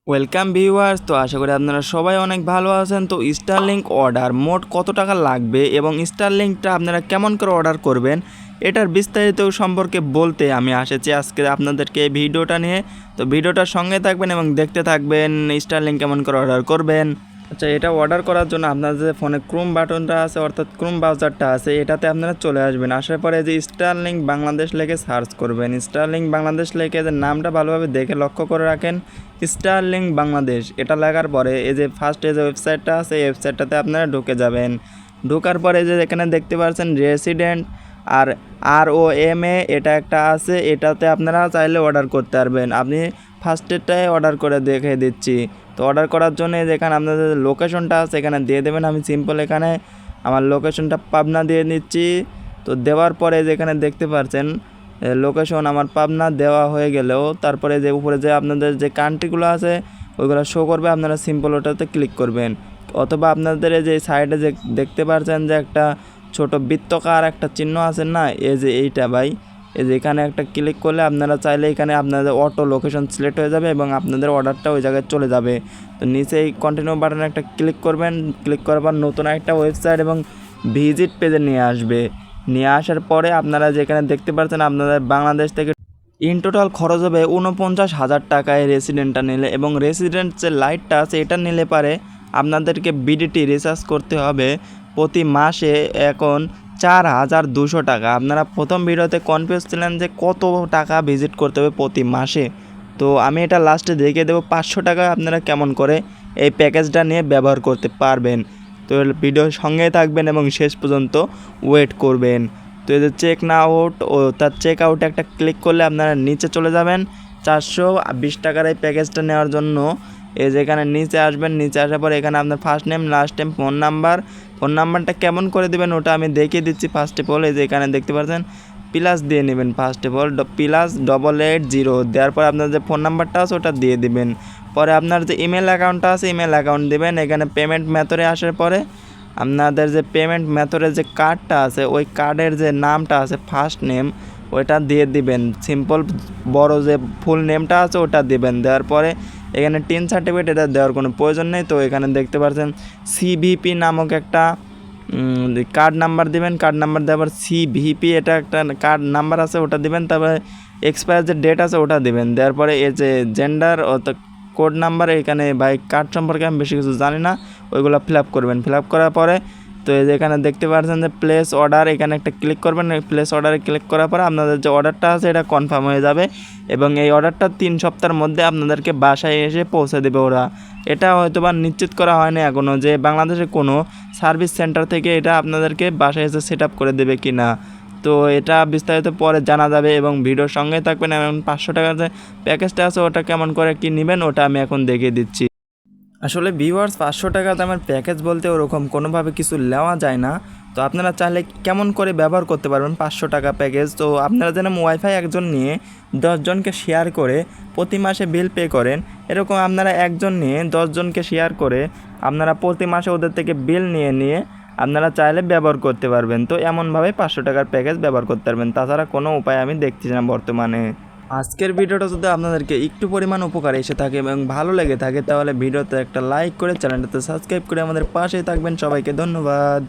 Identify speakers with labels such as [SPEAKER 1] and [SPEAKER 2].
[SPEAKER 1] Welcome viewers. তো আশা করি আপনারা সবাই অনেক ভালো আছেন। তো স্টারলিংক অর্ডার মোট কত টাকা লাগবে এবং স্টারলিংকটা আপনারা কেমন করে অর্ডার করবেন এটার বিস্তারিত সম্পর্কে বলতে আমি এসেছি আজকে আপনাদেরকে এই ভিডিওটা নিয়ে। তো ভিডিওটার সঙ্গে থাকবেন এবং দেখতে থাকবেন স্টারলিংক কেমন করে অর্ডার করবেন। আচ্ছা, এটা অর্ডার করার জন্য আপনাদের ফোনে ক্রোম বাটনটা আছে অর্থাৎ ক্রোম ব্রাউজারটা আছে, এটাতে আপনারা চলে আসবেন। আসার পরে যে স্টারলিংক বাংলাদেশ লিখে সার্চ করবেন। স্টারলিংক বাংলাদেশ লিখে যে নামটা ভালোভাবে দেখে লক্ষ্য করে রাখেন, স্টারলিংক বাংলাদেশ। এটা লাগার পরে এই যে ফার্স্টে যে ওয়েবসাইটটা আছে এই ওয়েবসাইটটাতে আপনারা ঢুকে যাবেন। ঢোকার পরে যে এখানে দেখতে পাচ্ছেন রেসিডেন্ট আর ROMA এটা একটা আছে, এটাতে আপনারা চাইলে অর্ডার করতে পারবেন। আপনি ফার্স্টেরটাই অর্ডার করে দেখে দিচ্ছি। তো অর্ডার করার জন্য যেখানে আপনাদের লোকেশনটা আছে এখানে দিয়ে দেবেন। আমি সিম্পল এখানে আমার লোকেশনটা পাবনা দিয়ে নিচ্ছি। তো দেওয়ার পরে যেখানে দেখতে পাচ্ছেন লোকেশন আমার পাবনা দেওয়া হয়ে গেলেও তারপরে যে উপরে যে আপনাদের যে কান্ট্রিগুলো আছে ওইগুলো শো করবে, আপনারা সিম্পল ওটাতে ক্লিক করবেন। অথবা আপনাদের যে সাইডে যে দেখতে পাচ্ছেন যে একটা ছোট বৃত্তকার একটা চিহ্ন আছে না, এই যে এইটা ভাই, এই যে এখানে একটা ক্লিক করলে আপনারা চাইলে এখানে আপনাদের অটো লোকেশন সিলেক্ট হয়ে যাবে এবং আপনাদের অর্ডারটা ওই জায়গায় চলে যাবে। তো নিচে এই কন্টিনিউ বাটনে একটা ক্লিক করবেন। ক্লিক করার পর নতুন একটা ওয়েবসাইট এবং ভিজিট পেজে নিয়ে আসবে। নিয়ে আসার পরে আপনারা যেখানে দেখতে পাচ্ছেন আপনাদের বাংলাদেশ থেকে ইন টোটাল খরচ হবে 49,000 টাকায় রেসিডেন্টটা নিলে, এবং রেসিডেন্ট যে লাইটটা আছে এটা নিলে পারে আপনাদেরকে বিডিটি রিচার্জ করতে হবে প্রতি মাসে এখন 4,200 টাকা। আপনারা প্রথম ভিডিওতে কনফিউজ ছিলেন যে কত টাকা ভিজিট করতে হবে প্রতি মাসে। তো আমি এটা লাস্টে দেখিয়ে দেবো 500 টাকা আপনারা কেমন করে এই প্যাকেজটা নিয়ে ব্যবহার করতে পারবেন। তো ভিডিওর সঙ্গেই থাকবেন এবং শেষ পর্যন্ত ওয়েট করবেন। তো এই যে চেক না আউট ও তার চেক আউটে একটা ক্লিক করলে আপনারা নিচে চলে যাবেন। 420 টাকার এই প্যাকেজটা নেওয়ার জন্য এই যে এখানে নিচে আসবেন। নিচে আসার পর এখানে আপনার first name last name phone নাম্বারটা কেমন করে দেবেন ওটা আমি দেখিয়ে দিচ্ছি। ফার্স্ট অফ অল এই যে এখানে দেখতে পাচ্ছেন প্লাস দিয়ে নেবেন। ফার্স্ট অফ অল +8880 দেওয়ার পর আপনার যে ফোন নাম্বারটা আছে ওটা দিয়ে দিবেন। পরে আপনার যে ইমেল অ্যাকাউন্টটা আছে ইমেল অ্যাকাউন্ট দেবেন। এখানে পেমেন্ট মেথডে আসার পরে আপনাদের যে পেমেন্ট মেথডের যে কার্ডটা আছে ওই কার্ডের যে নামটা আছে ফার্স্ট নেম ওইটা দিয়ে দিবেন। সিম্পল বড় যে ফুল নেমটা আছে ওটা দিবেন। দেওয়ার পরে এখানে টিন সার্টিফিকেট এটা দেওয়ার কোনো প্রয়োজন নেই। তো এখানে দেখতে পাচ্ছেন CVP নামক একটা কার্ড নাম্বার দিবেন। কার্ড নাম্বার দেওয়ার CVP এটা একটা কার্ড নাম্বার আছে ওটা দিবেন। তারপরে এক্সপায়ার যে ডেট আছে ওটা দিবেন। দেওয়ার পরে এই যে জেন্ডার ও কোড নাম্বার, এখানে বাইক কার্ড সম্পর্কে আমি বেশি কিছু জানি না, ওইগুলো ফিল আপ করবেন। ফিল আপ করার পরে তো এই যে এখানে দেখতে পাচ্ছেন যে প্লেস অর্ডার, এখানে একটা ক্লিক করবেন। প্লেস অর্ডারে ক্লিক করার পরে আপনাদের যে অর্ডারটা আছে এটা কনফার্ম হয়ে যাবে এবং এই অর্ডারটা 3 সপ্তাহের মধ্যে আপনাদেরকে বাসায় এসে পৌঁছে দেবে ওরা। এটা হয়তো বা নিশ্চিত করা হয়নি এখনও যে বাংলাদেশে কোনো সার্ভিস সেন্টার থেকে এটা আপনাদেরকে বাসায় এসে সেট আপ করে দেবে কি না। তো এটা বিস্তারিত পরে জানা যাবে এবং ভিডিওর সঙ্গে থাকবেন। এবং 500 টাকার যে প্যাকেজটা আছে ওটা কেমন করে কি নেবেন ওটা আমি এখন দেখিয়ে দিচ্ছি। আসলে ভিউয়ার্স 500 টাকা দামের প্যাকেজ বলতে ওরকম কোনোভাবে কিছু নেওয়া যায় না। তো আপনারা চাইলে কেমন করে ব্যবহার করতে পারবেন 500 টাকা প্যাকেজ। তো আপনারা যেন ওয়াইফাই একজন নিয়ে 10 জনকে শেয়ার করে প্রতি মাসে বিল পে করেন, এরকম আপনারা একজন নিয়ে 10 জনকে শেয়ার করে আপনারা প্রতি মাসে ওদের থেকে বিল নিয়ে আপনারা চাইলে ব্যবহার করতে পারবেন। তো এমনভাবে 500 টাকার প্যাকেজ ব্যবহার করতে পারবেন, তাছাড়া কোনো উপায় আমি দেখছি না বর্তমানে। আজকের ভিডিওটা যদি আপনাদেরকে একটু পরিমাণ উপকার এসে থাকে এবং ভালো লেগে থাকে তাহলে ভিডিওতে একটা লাইক করে চ্যানেলটাতে সাবস্ক্রাইব করে আমাদের পাশেই থাকবেন। সবাইকে ধন্যবাদ।